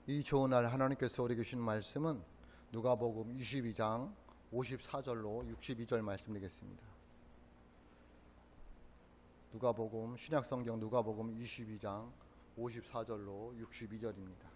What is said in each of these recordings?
이 좋은 날 하나님께서 우리에게 주신 말씀은 누가복음 22장 54절로 62절 말씀드리겠습니다. 누가복음 신약성경 누가복음 22장 54절로 62절입니다.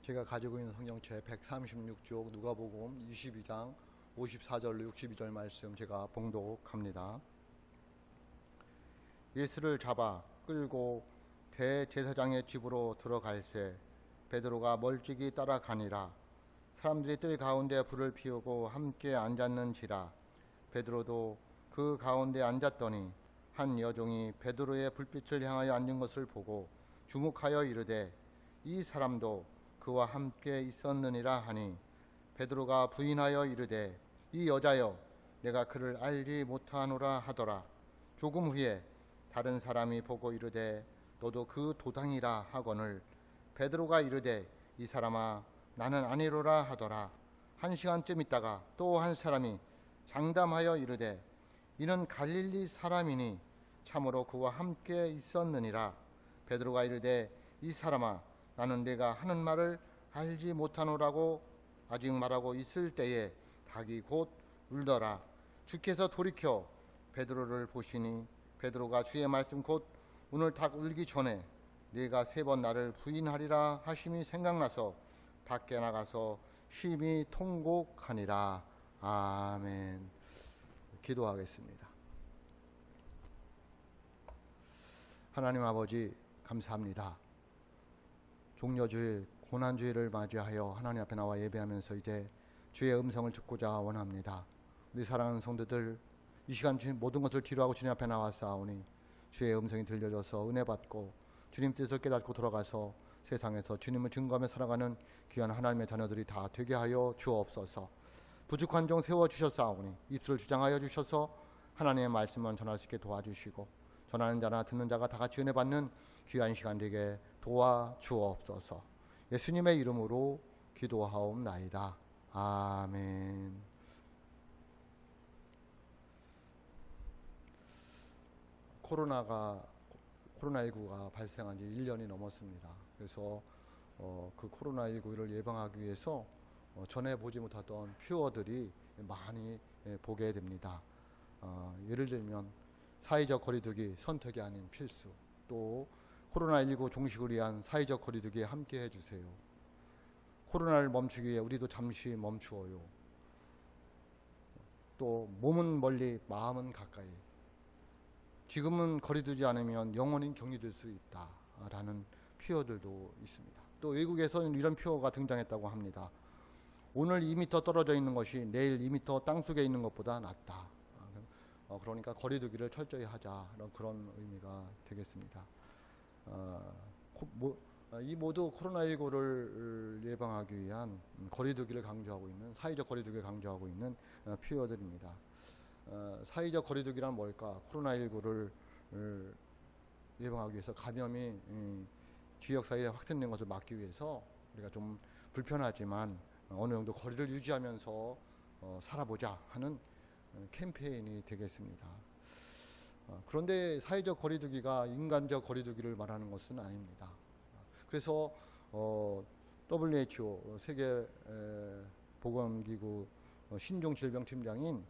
제가 가지고 있는 성경책 136쪽 누가복음 22장 54절로 62절 말씀 제가 봉독합니다. 예수를 잡아 끌고 대제사장의 집으로 들어갈새 베드로가 멀찍이 따라가니라. 사람들이 뜰 가운데 불을 피우고 함께 앉았는지라. 베드로도 그 가운데 앉았더니 한 여종이 베드로의 불빛을 향하여 앉은 것을 보고 주목하여 이르되 이 사람도 그와 함께 있었느니라 하니 베드로가 부인하여 이르되 이 여자여 내가 그를 알지 못하노라 하더라. 조금 후에 다른 사람이 보고 이르되 너도 그 도당이라 하거늘 베드로가 이르되 이 사람아 나는 아니로라 하더라. 한 시간쯤 있다가 또 한 사람이 장담하여 이르되 이는 갈릴리 사람이니 참으로 그와 함께 있었느니라. 베드로가 이르되 이 사람아 나는 네가 하는 말을 알지 못하노라고 아직 말하고 있을 때에 닭이 곧 울더라. 주께서 돌이켜 베드로를 보시니 베드로가 주의 말씀 곧 오늘 닭 울기 전에 네가 3번 나를 부인하리라 하심이 생각나서 밖에 나가서 심히 통곡하니라. 아멘. 기도하겠습니다. 하나님 아버지 감사합니다. 종려주일 고난주일을 맞이하여 하나님 앞에 나와 예배하면서 이제 주의 음성을 듣고자 원합니다. 우리 사랑하는 성도들 이 시간 모든 것을 뒤로하고 주님 앞에 나왔사오니 주의 음성이 들려져서 은혜 받고 주님 뜻을 깨닫고 돌아가서 세상에서 주님을 증거하며 살아가는 귀한 하나님의 자녀들이 다 되게 하여 주옵소서. 부족한 종 세워주셨사오니 입술을 주장하여 주셔서 하나님의 말씀만 전할 수 있게 도와주시고 전하는 자나 듣는 자가 다 같이 은혜 받는 귀한 시간 되게 도와주옵소서. 예수님의 이름으로 기도하옵나이다. 아멘. 코로나19가 발생한 지 1년이 넘었습니다. 그래서 그 코로나19를 예방하기 위해서 전에 보지 못하던 퓨어들이 많이 보게 됩니다. 예를 들면 사회적 거리두기 선택이 아닌 필수, 또 코로나19 종식을 위한 사회적 거리두기에 함께 해주세요. 코로나를 멈추기 위해 우리도 잠시 멈추어요. 또 몸은 멀리 마음은 가까이. 지금은 거리두지 않으면 영원히 격리될 수 있다라는 표어들도 있습니다. 또 외국에서는 이런 표어가 등장했다고 합니다. 오늘 2m 떨어져 있는 것이 내일 2m 땅속에 있는 것보다 낫다. 그러니까 거리두기를 철저히 하자, 그런 의미가 되겠습니다. 이 모두 코로나19를 예방하기 위한 거리두기를 강조하고 있는, 사회적 거리두기를 강조하고 있는 표어들입니다. 사회적 거리두기란 뭘까? 코로나19를 예방하기 위해서 감염이 지역사회에 확산된 것을 막기 위해서 우리가 좀 불편하지만 어느 정도 거리를 유지하면서 살아보자 하는 캠페인이 되겠습니다. 그런데 사회적 거리두기가 인간적 거리두기를 말하는 것은 아닙니다. 그래서 WHO 세계보건기구 신종질병팀장인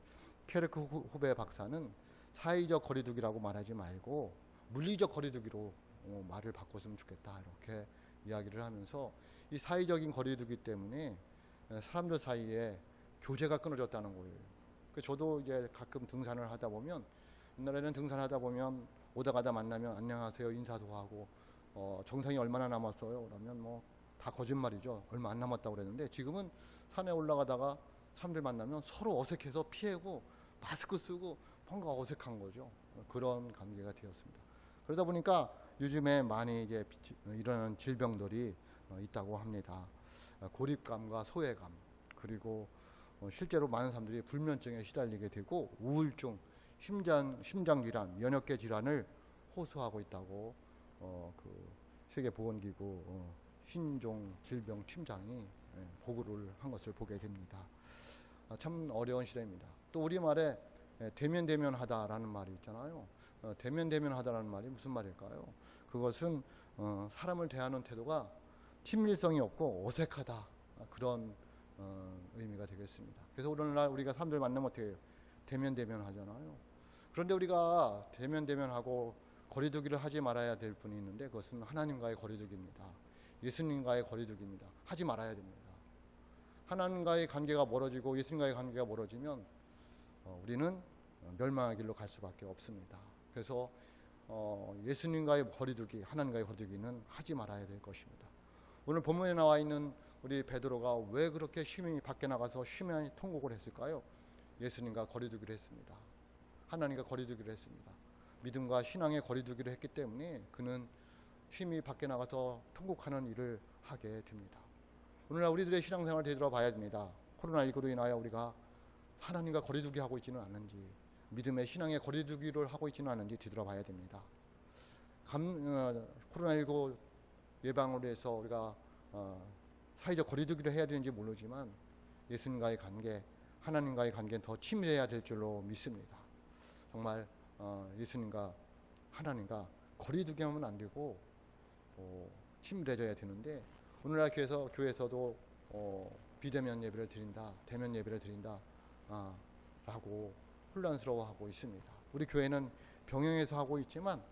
케르크 후베 박사는 사회적 거리두기라고 말하지 말고 물리적 거리두기로 말을 바꿨으면 좋겠다, 이렇게 이야기를 하면서 이 사회적인 거리두기 때문에 사람들 사이에 교제가 끊어졌다는 거예요. 저도 이제 가끔 등산을 하다 보면, 옛날에는 등산하다 보면 오다 가다 만나면 안녕하세요 인사도 하고 정상이 얼마나 남았어요 그러면 뭐 다 거짓말이죠. 얼마 안 남았다고 그랬는데 지금은 산에 올라가다가 사람들 만나면 서로 어색해서 피하고 마스크 쓰고 뭔가 어색한 거죠. 그런 관계가 되었습니다. 그러다 보니까 요즘에 많이 이제 일어나는 질병들이 있다고 합니다. 고립감과 소외감, 그리고 실제로 많은 사람들이 불면증에 시달리게 되고 우울증, 심장질환, 면역계 질환을 호소하고 있다고 그 세계보건기구 신종 질병 팀장이 보고를 한 것을 보게 됩니다. 참 어려운 시대입니다. 또 우리말에 대면대면하다라는 말이 있잖아요. 대면대면하다라는 말이 무슨 말일까요? 그것은 사람을 대하는 태도가 친밀성이 없고 어색하다, 그런 의미가 되겠습니다. 그래서 오늘날 우리가 사람들 만나면 어떻게 해요? 대면대면하잖아요. 그런데 우리가 대면대면하고 거리두기를 하지 말아야 될 분이 있는데, 그것은 하나님과의 거리두기입니다. 예수님과의 거리두기입니다. 하지 말아야 됩니다. 하나님과의 관계가 멀어지고 예수님과의 관계가 멀어지면 우리는 멸망의 길로 갈 수밖에 없습니다. 그래서 예수님과의 거리두기, 하나님과의 거리두기는 하지 말아야 될 것입니다. 오늘 본문에 나와 있는 우리 베드로가 왜 그렇게 심히 밖에 나가서 심히 통곡을 했을까요? 예수님과 거리두기를 했습니다. 하나님과 거리두기를 했습니다. 믿음과 신앙의 거리두기를 했기 때문에 그는 심히 밖에 나가서 통곡하는 일을 하게 됩니다. 오늘날 우리들의 신앙생활을 되돌아봐야 됩니다. 코로나19로 인하여 우리가 하나님과 거리두기 하고 있지는 않은지, 믿음의 신앙의 거리두기를 하고 있지는 않은지 뒤돌아봐야 됩니다. 코로나19 예방을 위해서 우리가 사회적 거리두기를 해야 되는지 모르지만 예수님과의 관계, 하나님과의 관계는 더 친밀해야 될 줄로 믿습니다. 정말 예수님과 하나님과 거리두기 하면 안 되고 친밀해져야 되는데, 오늘날 교회에서도 비대면 예배를 드린다, 대면 예배를 드린다 라고 혼란스러워하고 있습니다. 우리 교회는 병행해서 하고 있지만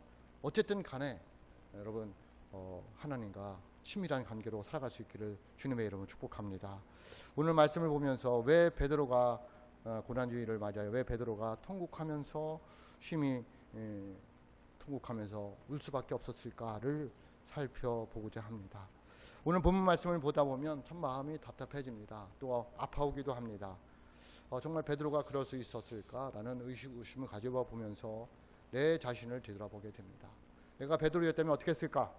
어쨌든 간에 여러분 하나님과 친밀한 관계로 살아갈 수 있기를 주님의 이름으로 축복합니다. 오늘 말씀을 보면서 왜 베드로가 고난주의를 맞아요? 왜 베드로가 통곡하면서 심히 통곡하면서 울 수밖에 없었을까를 살펴보고자 합니다. 오늘 본문 말씀을 보다 보면 참 마음이 답답해집니다. 또 아파오기도 합니다. 정말 베드로가 그럴 수 있었을까라는 의심을 가져봐 보면서 내 자신을 되돌아보게 됩니다. 내가 베드로였다면 어떻게 했을까?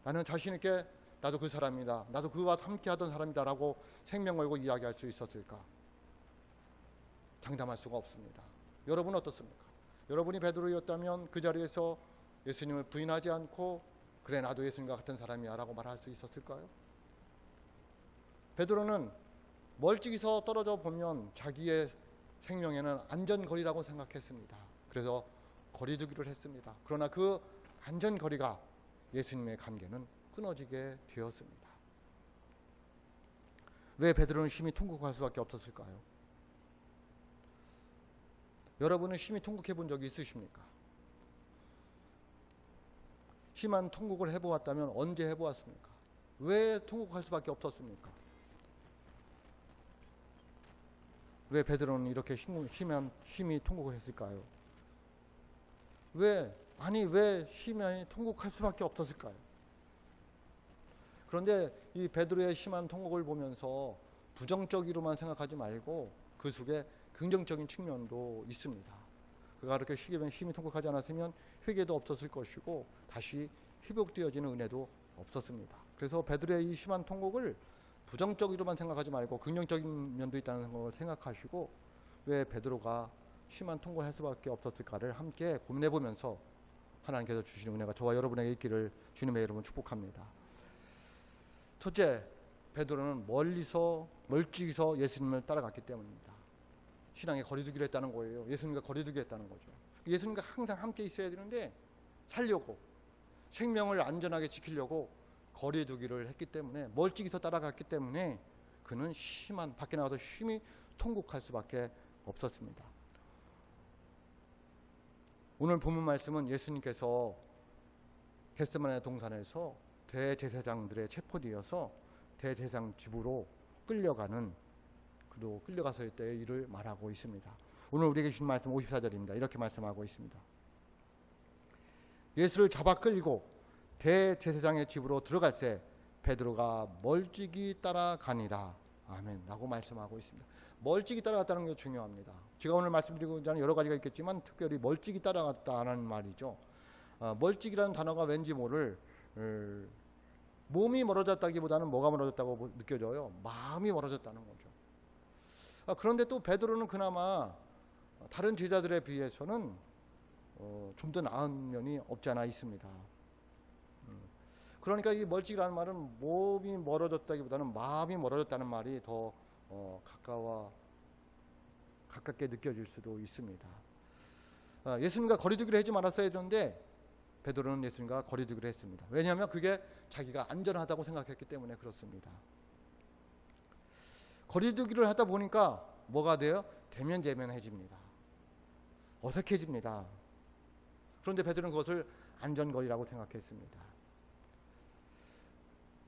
나는 자신 있게 나도 그 사람이다, 나도 그와 함께 하던 사람이다 라고 생명 걸고 이야기할 수 있었을까? 장담할 수가 없습니다. 여러분은 어떻습니까? 여러분이 베드로였다면 그 자리에서 예수님을 부인하지 않고 그래 나도 예수님과 같은 사람이야 라고 말할 수 있었을까요? 베드로는 멀찍이서 떨어져 보면 자기의 생명에는 안전거리라고 생각했습니다. 그래서 거리두기를 했습니다. 그러나 그 안전거리가 예수님의 관계는 끊어지게 되었습니다. 왜 베드로는 심히 통곡할 수밖에 없었을까요? 여러분은 심히 통곡해 본 적이 있으십니까? 심한 통곡을 해보았다면 언제 해보았습니까? 왜 통곡할 수밖에 없었습니까? 왜 베드로는 이렇게 심히 통곡을 했을까요? 왜 심히 통곡할 수밖에 없었을까요? 그런데 이 베드로의 심한 통곡을 보면서 부정적으로만 생각하지 말고 그 속에 긍정적인 측면도 있습니다. 그가 그렇게 심히 통곡하지 않았으면 회개도 없었을 것이고 다시 회복되어지는 은혜도 없었습니다. 그래서 베드로의 이 심한 통곡을 부정적으로만 생각하지 말고 긍정적인 면도 있다는 걸 생각하시고 왜 베드로가 심한 통곡을 할 수밖에 없었을까를 함께 고민해 보면서 하나님께서 주시는 은혜가 저와 여러분에게 있기를 주님의 이름으로 축복합니다. 첫째, 베드로는 멀찍이서 예수님을 따라갔기 때문입니다. 신앙에 거리두기를 했다는 거예요. 예수님과 거리두기 했다는 거죠. 예수님과 항상 함께 있어야 되는데 살려고, 생명을 안전하게 지키려고 거리두기를 했기 때문에, 멀찍이서 따라갔기 때문에 그는 밖에 나가서 심히 통곡할 수밖에 없었습니다. 오늘 본문 말씀은 예수님께서 겟세마네 동산에서 대제사장들의 체포되어서 대제사장 집으로 끌려가서 때의 일을 말하고 있습니다. 오늘 우리에게 주신 말씀 54절입니다. 이렇게 말씀하고 있습니다. 예수를 잡아 끌고 대제사장의 집으로 들어갈새 베드로가 멀찍이 따라가니라. 아멘 라고 말씀하고 있습니다. 멀찍이 따라갔다는 게 중요합니다. 제가 오늘 말씀드리고자 하는 여러 가지가 있겠지만 특별히 멀찍이 따라갔다는 말이죠. 멀찍이라는 단어가 왠지 모를 몸이 멀어졌다기보다는 뭐가 멀어졌다고 느껴져요? 마음이 멀어졌다는 거죠. 그런데 또 베드로는 그나마 다른 제자들에 비해서는 좀 더 나은 면이 없지 않아 있습니다. 그러니까 이 멀찍이라는 말은 몸이 멀어졌다기보다는 마음이 멀어졌다는 말이 더 가깝게 느껴질 수도 있습니다. 예수님과 거리두기를 하지 말았어야 했는데 베드로는 예수님과 거리두기를 했습니다. 왜냐하면 그게 자기가 안전하다고 생각했기 때문에 그렇습니다. 거리두기를 하다 보니까 뭐가 돼요? 대면대면해집니다. 어색해집니다. 그런데 베드로는 그것을 안전거리라고 생각했습니다.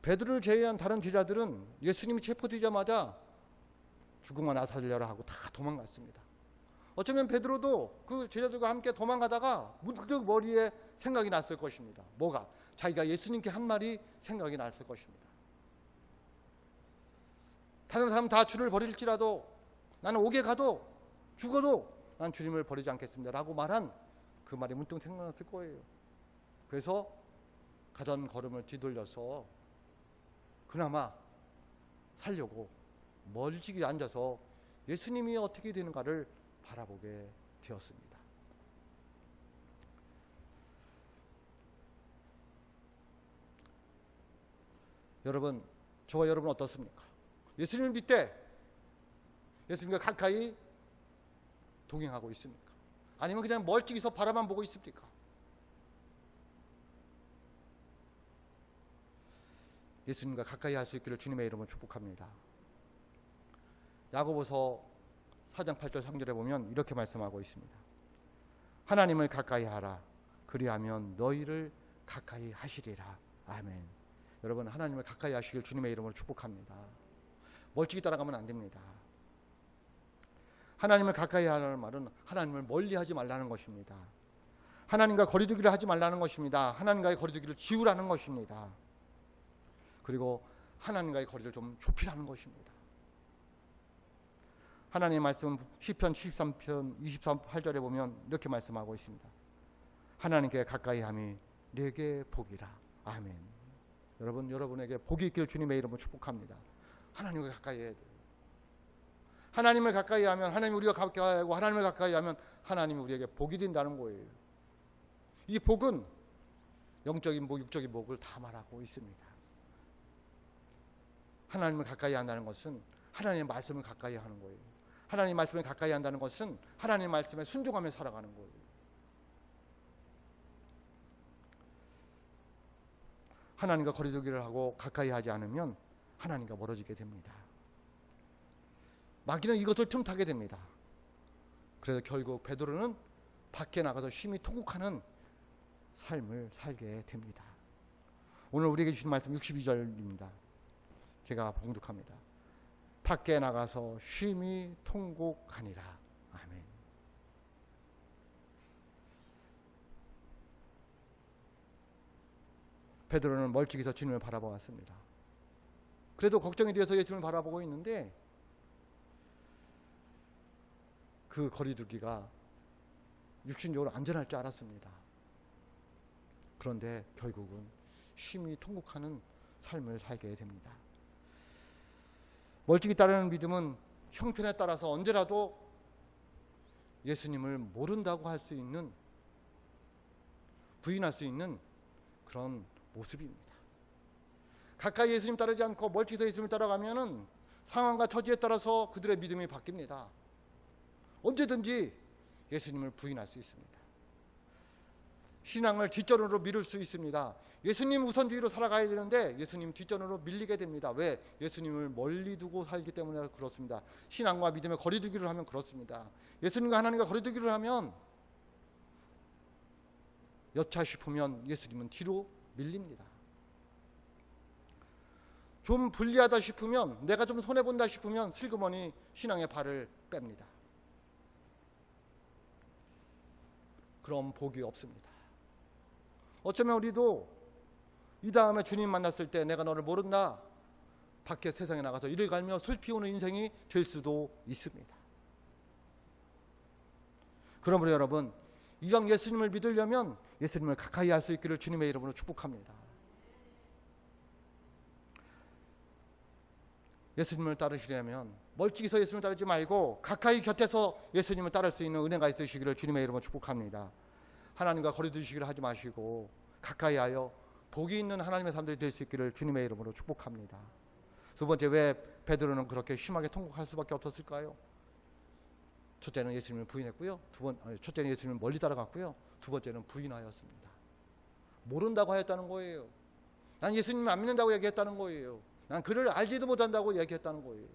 베드로를 제외한 다른 제자들은 예수님이 체포되자마자 죽음과 나 살려라 하고 다 도망갔습니다. 어쩌면 베드로도 그 제자들과 함께 도망가다가 문득 머리에 생각이 났을 것입니다. 뭐가? 자기가 예수님께 한 말이 생각이 났을 것입니다. 다른 사람 다 주를 버릴지라도 나는 옥에 가도 죽어도 난 주님을 버리지 않겠습니다 라고 말한 그 말이 문득 생각났을 거예요. 그래서 가던 걸음을 뒤돌려서 그나마 살려고 멀찍이 앉아서 예수님이 어떻게 되는가를 바라보게 되었습니다. 여러분, 저와 여러분 어떻습니까? 예수님을 믿되 예수님과 가까이 동행하고 있습니까? 아니면 그냥 멀찍이서 바라만 보고 있습니까? 예수님과 가까이 할 수 있기를 주님의 이름으로 축복합니다. 야고보서 4장 8절 3절에 보면 이렇게 말씀하고 있습니다. 하나님을 가까이 하라. 그리하면 너희를 가까이 하시리라. 아멘. 여러분, 하나님을 가까이 하시길 주님의 이름으로 축복합니다. 멀찍이 따라가면 안 됩니다. 하나님을 가까이 하라는 말은 하나님을 멀리하지 말라는 것입니다. 하나님과 거리두기를 하지 말라는 것입니다. 하나님과의 거리두기를 지우라는 것입니다. 그리고 하나님과의 거리를 좀 좁히라는 것입니다. 하나님의 말씀 시편 73편 28절에 보면 이렇게 말씀하고 있습니다. 하나님께 가까이 함이 내게 복이라. 아멘. 여러분, 여러분에게 복이 있길 주님의 이름으로 축복합니다. 하나님과 가까이 해야 돼요. 하나님을 가까이 하면 하나님이 우리가 가까이 하고 하나님을 가까이 하면 하나님이 우리에게 복이 된다는 거예요. 이 복은 영적인 복, 육적인 복을 다 말하고 있습니다. 하나님을 가까이 한다는 것은 하나님의 말씀을 가까이 하는 거예요. 하나님의 말씀을 가까이 한다는 것은 하나님의 말씀에 순종하며 살아가는 거예요. 하나님과 거리두기를 하고 가까이 하지 않으면 하나님과 멀어지게 됩니다. 마귀는 이것을 틈타게 됩니다. 그래서 결국 베드로는 밖에 나가서 심히 통곡하는 삶을 살게 됩니다. 오늘 우리에게 주신 말씀 62절입니다. 제가 봉독합니다. 밖에 나가서 쉼이 통곡하니라. 아멘. 베드로는 멀찍이서 주님을 바라보았습니다. 그래도 걱정이 되어서 예수님을 바라보고 있는데 그 거리두기가 육신적으로 안전할 줄 알았습니다. 그런데 결국은 쉼이 통곡하는 삶을 살게 됩니다. 멀찍이 따르는 믿음은 형편에 따라서 언제라도 예수님을 모른다고 할 수 있는, 부인할 수 있는 그런 모습입니다. 가까이 예수님 따르지 않고 멀찍이서 예수님을 따라가면은 상황과 처지에 따라서 그들의 믿음이 바뀝니다. 언제든지 예수님을 부인할 수 있습니다. 신앙을 뒷전으로 미룰 수 있습니다. 예수님 우선주의로 살아가야 되는데 예수님 뒷전으로 밀리게 됩니다. 왜? 예수님을 멀리 두고 살기 때문에 그렇습니다. 신앙과 믿음의 거리두기를 하면 그렇습니다. 예수님과 하나님과 거리두기를 하면 여차 싶으면 예수님은 뒤로 밀립니다. 좀 불리하다 싶으면, 내가 좀 손해본다 싶으면 슬그머니 신앙의 발을 뺍니다. 그럼 복이 없습니다. 어쩌면 우리도 이 다음에 주님 만났을 때 내가 너를 모른다, 밖에 세상에 나가서 이를 갈며 슬피 우는 인생이 될 수도 있습니다. 그러므로 여러분, 이왕 예수님을 믿으려면 예수님을 가까이 할 수 있기를 주님의 이름으로 축복합니다. 예수님을 따르시려면 멀찍이서 예수님을 따르지 말고 가까이 곁에서 예수님을 따를 수 있는 은혜가 있으시기를 주님의 이름으로 축복합니다. 하나님과 거리 두시기를 하지 마시고 가까이 하여 복이 있는 하나님의 사람들이 될 수 있기를 주님의 이름으로 축복합니다. 두 번째, 왜 베드로는 그렇게 심하게 통곡할 수밖에 없었을까요? 첫째는 예수님을 부인했고요. 첫째는 예수님을 멀리 따라갔고요. 두 번째는 부인하였습니다. 모른다고 하였다는 거예요. 난 예수님을 안 믿는다고 얘기했다는 거예요. 난 그를 알지도 못한다고 얘기했다는 거예요.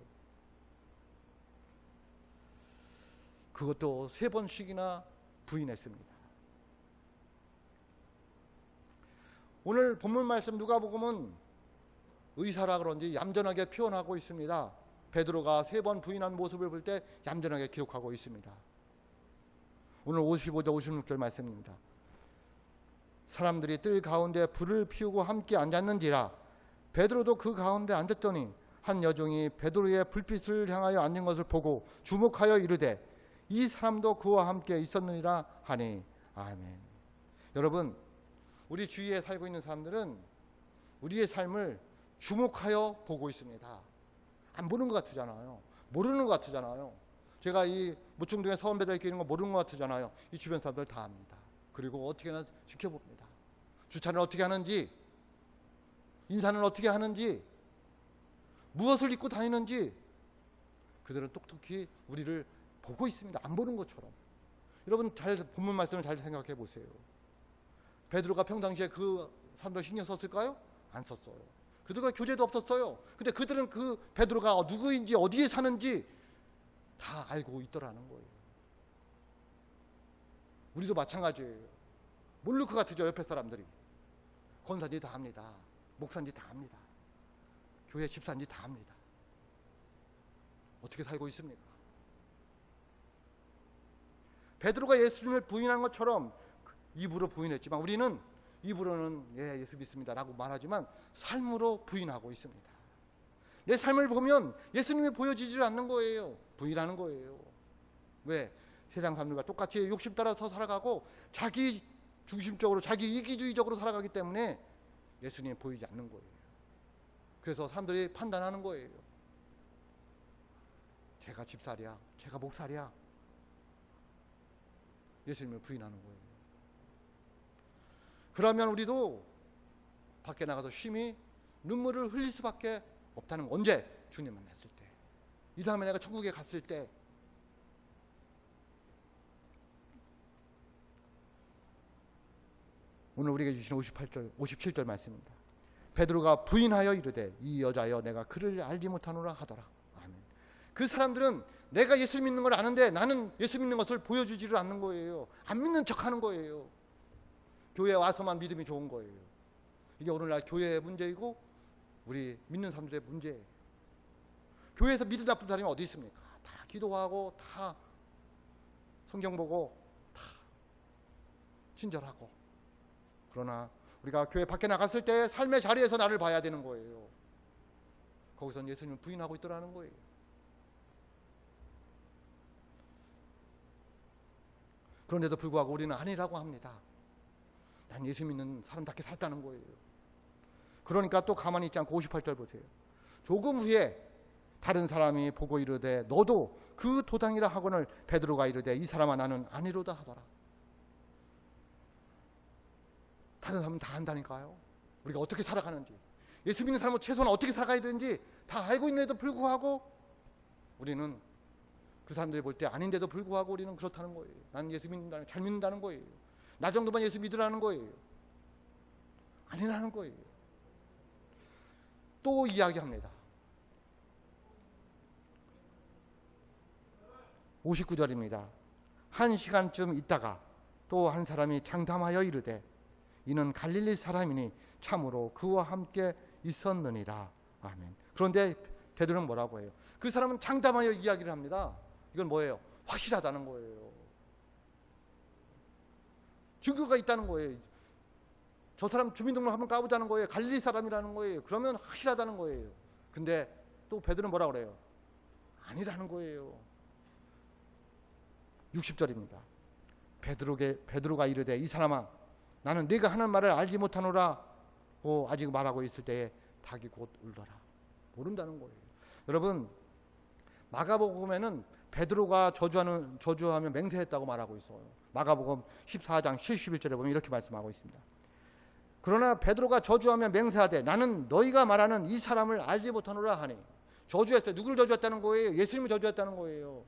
그것도 3번씩이나 부인했습니다. 오늘 본문 말씀 누가복음은 의사라 그런지 얌전하게 표현하고 있습니다. 베드로가 3번 부인한 모습을 볼 때 얌전하게 기록하고 있습니다. 오늘 55절 56절 말씀입니다. 사람들이 뜰 가운데 불을 피우고 함께 앉았는지라 베드로도 그 가운데 앉았더니 한 여종이 베드로의 불빛을 향하여 앉은 것을 보고 주목하여 이르되 이 사람도 그와 함께 있었느니라 하니. 아멘. 여러분, 우리 주위에 살고 있는 사람들은 우리의 삶을 주목하여 보고 있습니다. 안 보는 것 같으잖아요. 모르는 것 같으잖아요. 제가 이 무충동에 서원배달교 있는 거 모르는 것 같으잖아요. 이 주변 사람들 다 압니다. 그리고 어떻게나 지켜봅니다. 주차를 어떻게 하는지, 인사는 어떻게 하는지, 무엇을 입고 다니는지 그들은 똑똑히 우리를 보고 있습니다. 안 보는 것처럼. 여러분, 본문 말씀을 잘 생각해 보세요. 베드로가 평상시에 그 사람들 신경 썼을까요? 안 썼어요. 그들과 교제도 없었어요. 근데 그들은 그 베드로가 누구인지 어디에 사는지 다 알고 있더라는 거예요. 우리도 마찬가지예요. 모를 것 같으죠, 옆에 사람들이. 권사인지 다 압니다. 목사인지 다 압니다. 교회 집사인지 다 압니다. 어떻게 살고 있습니까? 베드로가 예수님을 부인한 것처럼 입으로 부인했지만 우리는 입으로는 예수 믿습니다 라고 말하지만 삶으로 부인하고 있습니다. 내 삶을 보면 예수님이 보여지지 않는 거예요. 부인하는 거예요. 왜? 세상 사람들과 똑같이 욕심 따라서 살아가고 자기 중심적으로, 자기 이기주의적으로 살아가기 때문에 예수님이 보이지 않는 거예요. 그래서 사람들이 판단하는 거예요. 제가 집살이야, 제가 목살이야. 예수님을 부인하는 거예요. 그러면 우리도 밖에 나가서 심히 눈물을 흘릴 수밖에 없다는 거. 언제? 주님 만났을 때. 이 다음에 내가 천국에 갔을 때. 오늘 우리에게 주신 57절 말씀입니다. 베드로가 부인하여 이르되 이 여자여 내가 그를 알지 못하노라 하더라. 아멘. 그 사람들은 내가 예수 믿는 걸 아는데 나는 예수 믿는 것을 보여주지를 않는 거예요. 안 믿는 척하는 거예요. 교회에 와서만 믿음이 좋은 거예요. 이게 오늘날 교회의 문제이고 우리 믿는 사람들의 문제예요. 교회에서 믿음 나쁜 사람이 어디 있습니까? 다 기도하고 다 성경 보고 다 친절하고. 그러나 우리가 교회 밖에 나갔을 때 삶의 자리에서 나를 봐야 되는 거예요. 거기선 예수님을 부인하고 있더라는 거예요. 그런데도 불구하고 우리는 아니라고 합니다. 난 예수 믿는 사람답게 살았다는 거예요. 그러니까 또 가만히 있지 않고 58절 보세요. 조금 후에 다른 사람이 보고 이르되 너도 그 도당이라 하거늘 베드로가 이르되 이 사람아 나는 아니로다 하더라. 다른 사람은 다 안다니까요. 우리가 어떻게 살아가는지, 예수 믿는 사람은 최소한 어떻게 살아가야 되는지 다 알고 있는데도 불구하고 우리는 그 사람들이 볼 때 아닌데도 불구하고 우리는 그렇다는 거예요. 나는 예수 믿는다, 잘 믿는다는 거예요. 나 정도만 예수 믿으라는 거예요. 아니라는 거예요. 또 이야기합니다. 59절입니다. 1시간쯤 있다가 또 한 사람이 장담하여 이르되 이는 갈릴리 사람이니 참으로 그와 함께 있었느니라. 아멘. 그런데 베드로는 뭐라고 해요? 그 사람은 장담하여 이야기를 합니다. 이건 뭐예요? 확실하다는 거예요. 증거가 있다는 거예요. 저 사람 주민등록 한번 까보자는 거예요. 갈릴리 사람이라는 거예요. 그러면 확실하다는 거예요. 근데 또 베드로는 뭐라고 그래요? 아니라는 거예요. 60절입니다. 베드로가 이르되 이 사람아 나는 네가 하는 말을 알지 못하노라고 아직 말하고 있을 때에 닭이 곧 울더라. 모른다는 거예요. 여러분, 마가복음에는 베드로가 저주하며 맹세했다고 말하고 있어요. 마가복음 14장 71절에 보면 이렇게 말씀하고 있습니다. 그러나 베드로가 저주하며 맹세하되 나는 너희가 말하는 이 사람을 알지 못하노라 하니. 저주했어요. 누구를 저주했다는 거예요? 예수님을 저주했다는 거예요.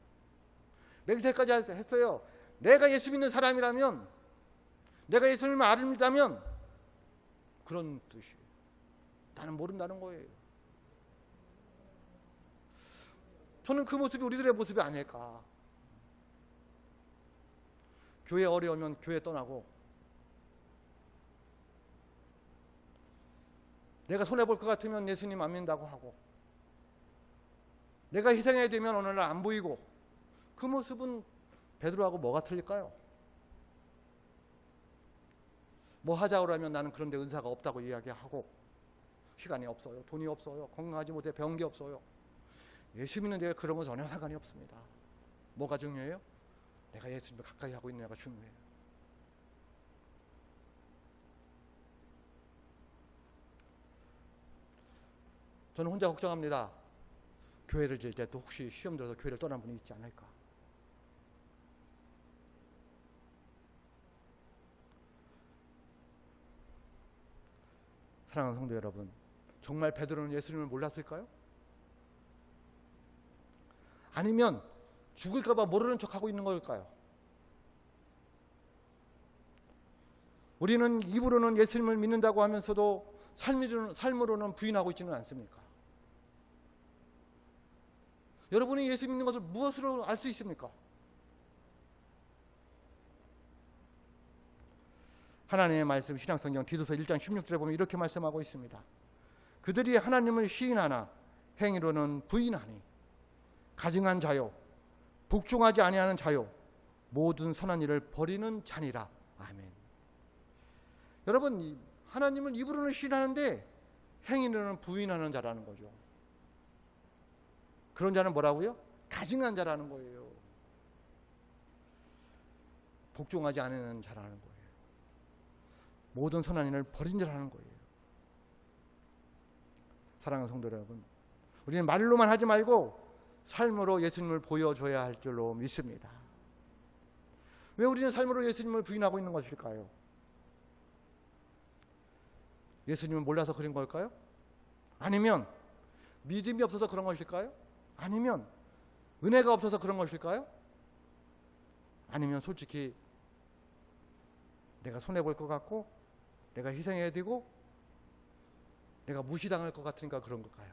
맹세까지 했어요. 내가 예수 믿는 사람이라면, 내가 예수님을 알다면, 그런 뜻이에요. 나는 모른다는 거예요. 저는 그 모습이 우리들의 모습이 아닐까. 교회 어려우면 교회 떠나고, 내가 손해볼 것 같으면 예수님 안 믿는다고 하고, 내가 희생해야 되면 어느 날 안 보이고, 그 모습은 베드로하고 뭐가 틀릴까요? 뭐 하자고 하면 나는 그런데 은사가 없다고 이야기하고, 시간이 없어요, 돈이 없어요, 건강하지 못해 배운 게 없어요. 예수 믿는 데가 그런 건 전혀 상관이 없습니다. 뭐가 중요해요? 내가 예수님을 가까이 하고 있느냐가 중요해요. 저는 혼자 걱정합니다. 교회를 지을 때 또 혹시 시험 들어서 교회를 떠난 분이 있지 않을까. 사랑하는 성도 여러분, 정말 베드로는 예수님을 몰랐을까요? 아니면 죽을까 봐 모르는 척하고 있는 걸까요? 우리는 입으로는 예수님을 믿는다고 하면서도 삶으로는 부인하고 있지는 않습니까? 여러분이 예수 믿는 것을 무엇으로 알 수 있습니까? 하나님의 말씀, 신약성경 디도서 1장 16절에 보면 이렇게 말씀하고 있습니다. 그들이 하나님을 시인하나 행위로는 부인하니 가증한 자요, 복종하지 아니하는 자요, 모든 선한 일을 버리는 자니라. 아멘. 여러분, 하나님을 입으로는 시인하는데 행위로는 부인하는 자라는 거죠. 그런 자는 뭐라고요? 가증한 자라는 거예요. 복종하지 않는 자라는 거예요. 모든 선한 일을 버린 자라는 거예요. 사랑하는 성도 여러분, 우리는 말로만 하지 말고 삶으로 예수님을 보여줘야 할 줄로 믿습니다. 왜 우리는 삶으로 예수님을 부인하고 있는 것일까요? 예수님을 몰라서 그런 걸까요? 아니면 믿음이 없어서 그런 것일까요? 아니면 은혜가 없어서 그런 것일까요? 아니면 솔직히 내가 손해볼 것 같고, 내가 희생해야 되고, 내가 무시당할 것 같으니까 그런 걸까요?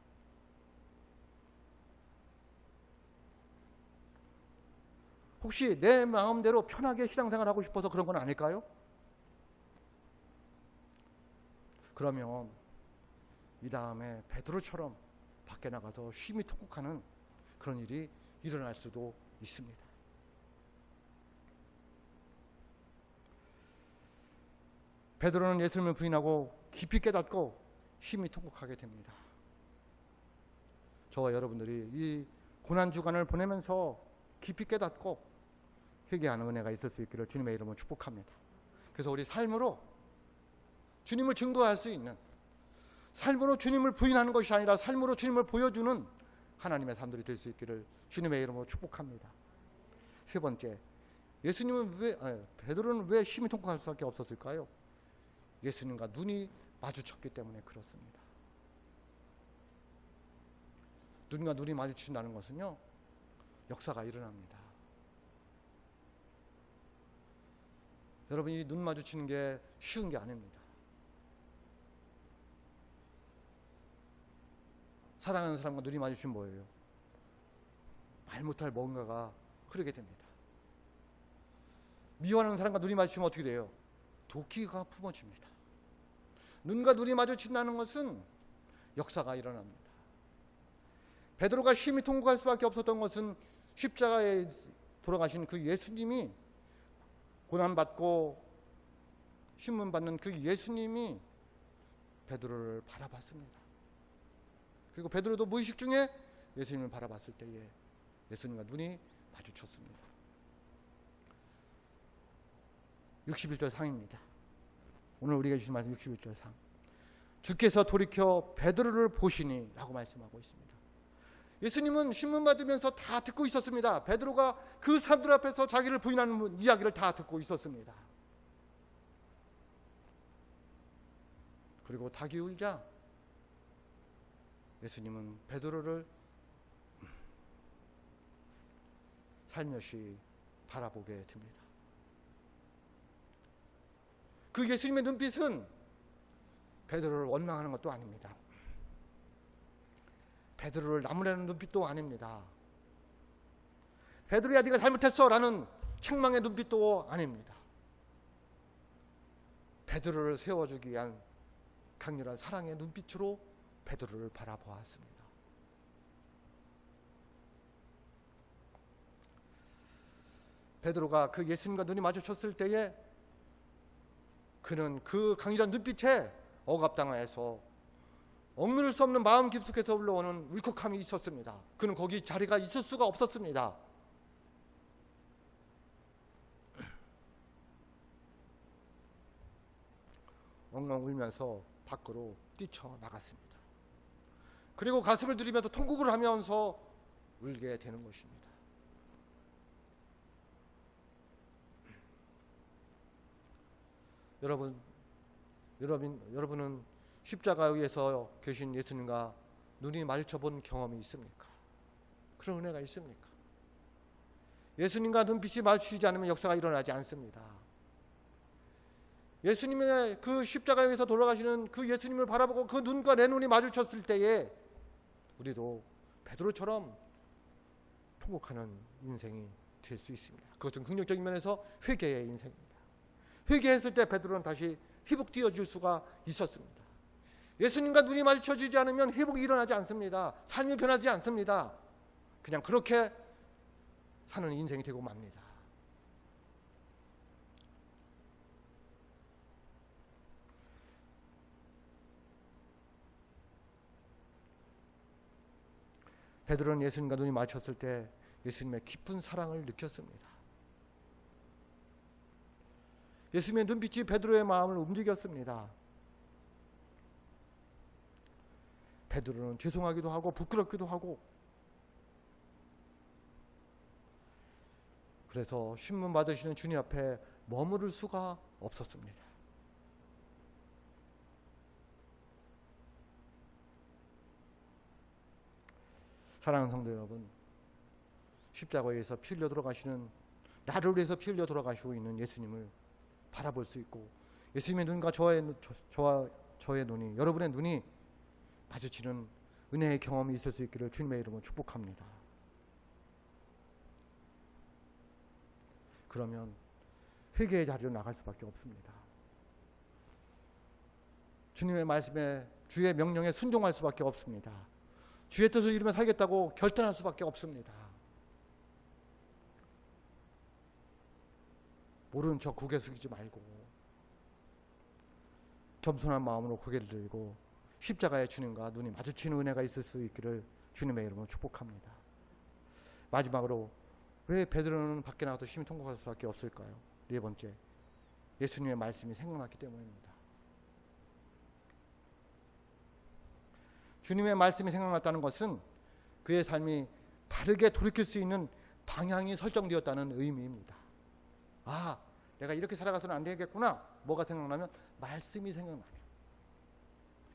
혹시 내 마음대로 편하게 신앙생활 하고 싶어서 그런 건 아닐까요? 그러면 이 다음에 베드로처럼 밖에 나가서 심히 통곡하는 그런 일이 일어날 수도 있습니다. 베드로는 예수님을 부인하고 깊이 깨닫고 심히 통곡하게 됩니다. 저와 여러분들이 이 고난주간을 보내면서 깊이 깨닫고 회개하는 은혜가 있을 수 있기를 주님의 이름으로 축복합니다. 그래서 우리 삶으로 주님을 증거할 수 있는, 삶으로 주님을 부인하는 것이 아니라 삶으로 주님을 보여주는 하나님의 사람들이 될 수 있기를 주님의 이름으로 축복합니다. 세 번째, 베드로는 왜 심히 통곡할 수밖에 없었을까요? 예수님과 눈이 마주쳤기 때문에 그렇습니다. 눈과 눈이 마주친다는 것은요, 역사가 일어납니다. 여러분이 눈 마주치는 게 쉬운 게 아닙니다. 사랑하는 사람과 눈이 마주치면 뭐예요? 말 못할 뭔가가 흐르게 됩니다. 미워하는 사람과 눈이 마주치면 어떻게 돼요? 도끼가 품어집니다. 눈과 눈이 마주친다는 것은 역사가 일어납니다. 베드로가 심히 통곡할 수밖에 없었던 것은 십자가에 돌아가신 그 예수님이, 고난받고 신문받는 그 예수님이 베드로를 바라봤습니다. 그리고 베드로도 무의식 중에 예수님을 바라봤을 때에 예수님과 눈이 마주쳤습니다. 61절 상입니다. 오늘 우리가 주신 말씀 61절 상. 주께서 돌이켜 베드로를 보시니 라고 말씀하고 있습니다. 예수님은 신문 받으면서 다 듣고 있었습니다. 베드로가 그 사람들 앞에서 자기를 부인하는 이야기를 다 듣고 있었습니다. 그리고 닭이 울자 예수님은 베드로를 살며시 바라보게 됩니다. 그 예수님의 눈빛은 베드로를 원망하는 것도 아닙니다. 베드로를 나무라는 눈빛도 아닙니다. 베드로야 네가 잘못했어 라는 책망의 눈빛도 아닙니다. 베드로를 세워주기 위한 강렬한 사랑의 눈빛으로 베드로를 바라보았습니다. 베드로가 그 예수님과 눈이 마주쳤을 때에 그는 그 강렬한 눈빛에 억압당하여서 억누를 수 없는 마음 깊숙에서 흘러오는 울컥함이 있었습니다. 그는 거기 자리가 있을 수가 없었습니다. 엉엉 울면서 밖으로 뛰쳐나갔습니다. 그리고 가슴을 들이면서 통곡을 하면서 울게 되는 것입니다. 여러분은 십자가 위에서 계신 예수님과 눈이 마주쳐 본 경험이 있습니까? 그런 은혜가 있습니까? 예수님과 눈빛이 마주치지 않으면 역사가 일어나지 않습니다. 예수님의 그 십자가 위에서 돌아가시는 그 예수님을 바라보고 그 눈과 내 눈이 마주쳤을 때에 우리도 베드로처럼 통곡하는 인생이 될 수 있습니다. 그것은 긍정적인 면에서 회개의 인생입니다. 회개했을 때 베드로는 다시 회복되어질 수가 있었습니다. 예수님과 눈이 마주쳐지지 않으면 회복이 일어나지 않습니다. 삶이 변하지 않습니다. 그냥 그렇게 사는 인생이 되고 맙니다. 베드로는 예수님과 눈이 마주쳤을 때 예수님의 깊은 사랑을 느꼈습니다. 예수님의 눈빛이 베드로의 마음을 움직였습니다. 베드로는 죄송하기도 하고 부끄럽기도 하고 그래서 신문 받으시는 주님 앞에 머무를 수가 없었습니다. 사랑하는 성도 여러분, 십자가에서 피 흘려 돌아가시는 나를 위해서 피 흘려 돌아가시고 있는 예수님을 바라볼 수 있고 예수님의 눈과 저의 눈이 여러분의 눈이 마주치는 은혜의 경험이 있을 수 있기를 주님의 이름으로 축복합니다. 그러면 회개의 자리로 나갈 수밖에 없습니다. 주님의 말씀에 주의 명령에 순종할 수밖에 없습니다. 주의 뜻을 이루며 살겠다고 결단할 수밖에 없습니다. 모르는 척 고개 숙이지 말고 겸손한 마음으로 고개를 들고 십자가의 주님과 눈이 마주치는 은혜가 있을 수 있기를 주님의 이름으로 축복합니다. 마지막으로 왜 베드로는 밖에 나가서 심히 통곡할 수밖에 없을까요? 네 번째, 예수님의 말씀이 생각났기 때문입니다. 주님의 말씀이 생각났다는 것은 그의 삶이 바르게 돌이킬 수 있는 방향이 설정되었다는 의미입니다. 아, 내가 이렇게 살아가서는 안 되겠구나. 뭐가 생각나면 말씀이 생각나면.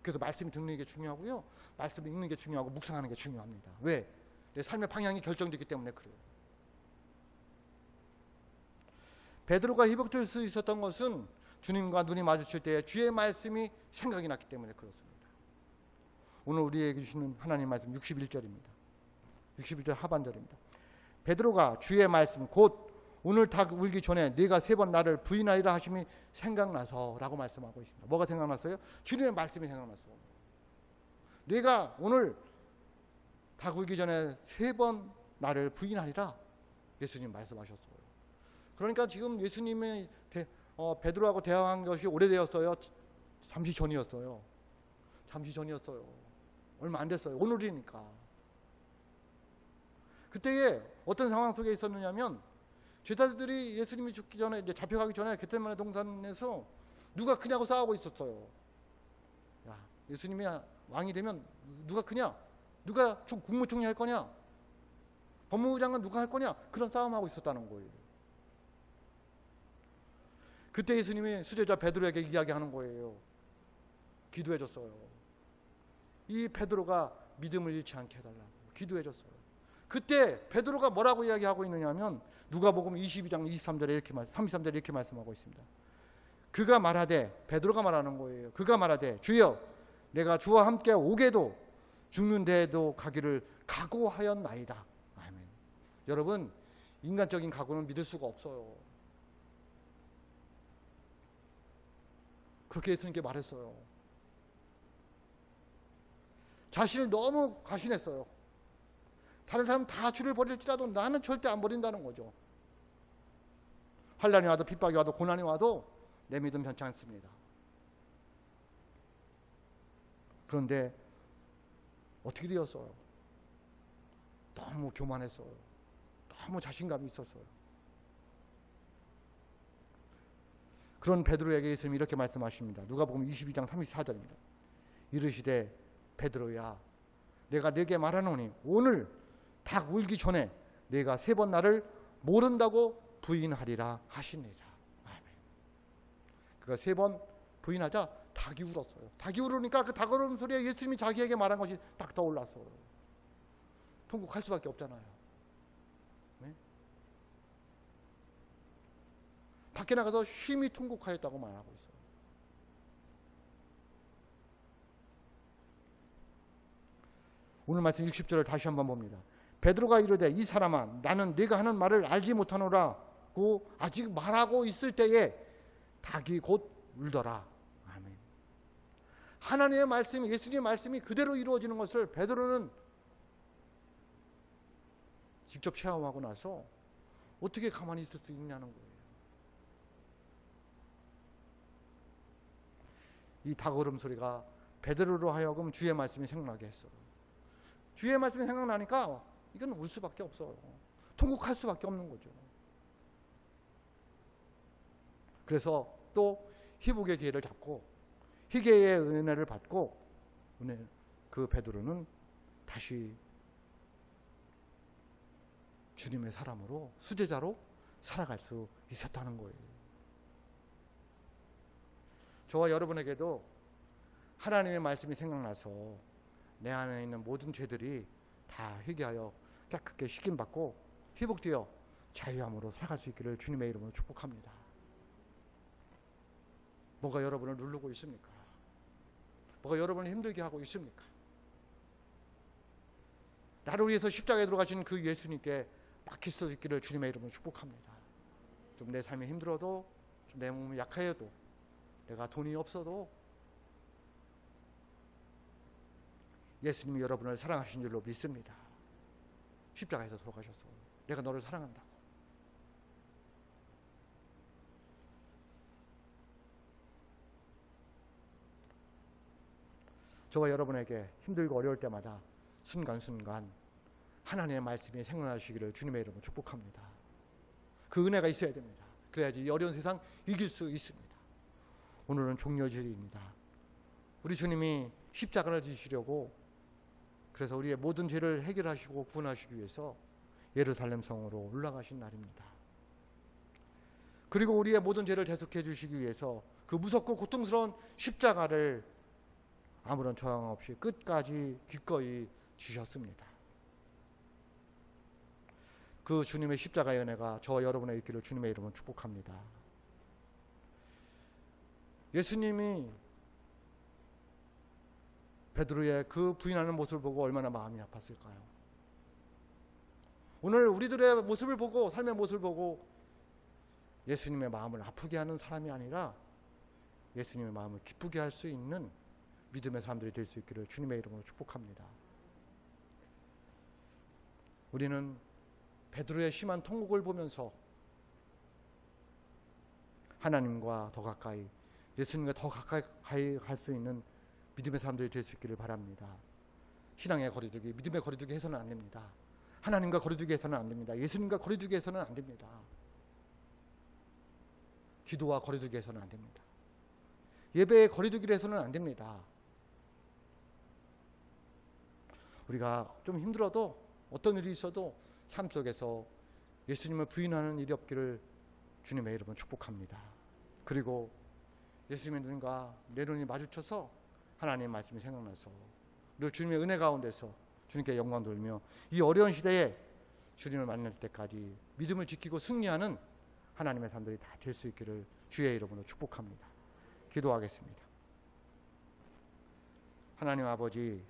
그래서 말씀이 듣는 게 중요하고요. 말씀 읽는 게 중요하고 묵상하는 게 중요합니다. 왜? 내 삶의 방향이 결정되기 때문에 그래요. 베드로가 회복될 수 있었던 것은 주님과 눈이 마주칠 때 주의 말씀이 생각이 났기 때문에 그렇습니다. 오늘 우리에게 주시는 하나님 말씀 61절입니다. 61절 하반절입니다. 베드로가 주의 말씀 곧 오늘 닭 울기 전에 네가 3번 나를 부인하리라 하심이 생각나서 라고 말씀하고 있습니다. 뭐가 생각났어요? 주님의 말씀이 생각났어. 네가 오늘 닭 울기 전에 3번 나를 부인하리라 예수님 말씀하셨어요. 그러니까 지금 예수님의 베드로하고 대화한 것이 오래되었어요? 잠시 전이었어요. 잠시 전이었어요. 얼마 안 됐어요. 오늘이니까. 그때에 어떤 상황 속에 있었느냐면 제자들이 예수님이 죽기 전에 이제 잡혀가기 전에 겟세마네 동산에서 누가 크냐고 싸우고 있었어요. 야, 예수님이 왕이 되면 누가 크냐? 누가 국무총리 할 거냐? 법무부 장관 누가 할 거냐? 그런 싸움하고 있었다는 거예요. 그때 예수님이 수제자 베드로에게 이야기하는 거예요. 기도해 줬어요. 이 베드로가 믿음을 잃지 않게 해달라고 기도해 줬어요. 그때 베드로가 뭐라고 이야기하고 있느냐 하면 누가복음 22장 23절에 이렇게 33절에 이렇게 말씀하고 있습니다. 그가 말하되, 베드로가 말하는 거예요. 그가 말하되, 주여 내가 주와 함께 오게도 죽는 데에도 가기를 각오하였나이다. 아멘. 여러분, 인간적인 각오는 믿을 수가 없어요. 그렇게 예수님께 말했어요. 자신을 너무 과신했어요. 다른 사람 다 주를 버릴지라도 나는 절대 안 버린다는 거죠. 환난이 와도 핍박이 와도 고난이 와도 내 믿음 변치 않습니다. 그런데 어떻게 되었어요? 너무 교만했어요. 너무 자신감이 있었어요. 그런 베드로에게 예수님이 이렇게 말씀하십니다. 누가복음 22장 34절입니다. 이르시되 베드로야 내가 네게 말하노니 오늘 닭 울기 전에 네가 3번 나를 모른다고 부인하리라 하시니라. 아멘. 그가 3번 부인하자 닭이 울었어요. 닭이 울으니까 그 닭 울음 소리에 예수님이 자기에게 말한 것이 딱 떠올랐어요. 통곡할 수밖에 없잖아요. 네? 밖에 나가서 심히 통곡하였다고 말하고 있어요. 오늘 말씀 60절을 다시 한번 봅니다. 베드로가 이르되 이 사람아 나는 네가 하는 말을 알지 못하노라고 아직 말하고 있을 때에 닭이 곧 울더라. 아멘. 하나님의 말씀이, 예수님의 말씀이 그대로 이루어지는 것을 베드로는 직접 체험하고 나서 어떻게 가만히 있을 수 있냐는 거예요. 이 닭울음 소리가 베드로로 하여금 주의 말씀이 생각나게 했어요. 주의 말씀이 생각나니까 이건 울 수밖에 없어요. 통곡할 수밖에 없는 거죠. 그래서 또 희복의 기회를 잡고 희계의 은혜를 받고 그 베드로는 다시 주님의 사람으로 수제자로 살아갈 수 있었다는 거예요. 저와 여러분에게도 하나님의 말씀이 생각나서 내 안에 있는 모든 죄들이 다 회개하여 깨끗게 씻김받고 회복되어 자유함으로 살아갈 수 있기를 주님의 이름으로 축복합니다. 뭐가 여러분을 누르고 있습니까? 뭐가 여러분을 힘들게 하고 있습니까? 나를 위해서 십자가에 들어가신 그 예수님께 맡길 수 있기를 주님의 이름으로 축복합니다. 좀 내 삶이 힘들어도, 좀 내 몸이 약하여도, 내가 돈이 없어도 예수님이 여러분을 사랑하신 줄로 믿습니다. 십자가에서 돌아가셔서 내가 너를 사랑한다고. 저와 여러분에게 힘들고 어려울 때마다 순간순간 하나님의 말씀이 생각나시기를 주님의 이름으로 축복합니다. 그 은혜가 있어야 됩니다. 그래야지 이 어려운 세상 이길 수 있습니다. 오늘은 종려주일입니다. 우리 주님이 십자가를 지시려고, 그래서 우리의 모든 죄를 해결하시고 구원하시기 위해서 예루살렘 성으로 올라가신 날입니다. 그리고 우리의 모든 죄를 대속해 주시기 위해서 그 무섭고 고통스러운 십자가를 아무런 저항 없이 끝까지 기꺼이 지셨습니다. 그 주님의 십자가의 은혜가 저와 여러분의 있기를 주님의 이름으로 축복합니다. 예수님이 베드로의 그 부인하는 모습을 보고 얼마나 마음이 아팠을까요? 오늘 우리들의 모습을 보고, 삶의 모습을 보고 예수님의 마음을 아프게 하는 사람이 아니라 예수님의 마음을 기쁘게 할 수 있는 믿음의 사람들이 될 수 있기를 주님의 이름으로 축복합니다. 우리는 베드로의 심한 통곡을 보면서 하나님과 더 가까이, 예수님과 더 가까이 갈 수 있는 믿음의 사람들이 될 수 있기를 바랍니다. 신앙의 거리두기, 믿음의 거리두기 해서는 안 됩니다. 하나님과 거리두기 해서는 안 됩니다. 예수님과 거리두기 해서는 안 됩니다. 기도와 거리두기 해서는 안 됩니다. 예배의 거리두기를 해서는 안 됩니다. 우리가 좀 힘들어도, 어떤 일이 있어도 삶 속에서 예수님을 부인하는 일이 없기를 주님의 이름으로 축복합니다. 그리고 예수님의 눈과 내 눈이 마주쳐서 하나님 말씀이 생각나서 늘 주님의 은혜 가운데서 주님께 영광 돌며 이 어려운 시대에 주님을 만날 때까지 믿음을 지키고 승리하는 하나님의 사람들이 다 될 수 있기를 주의 이름으로 축복합니다. 기도하겠습니다. 하나님 아버지,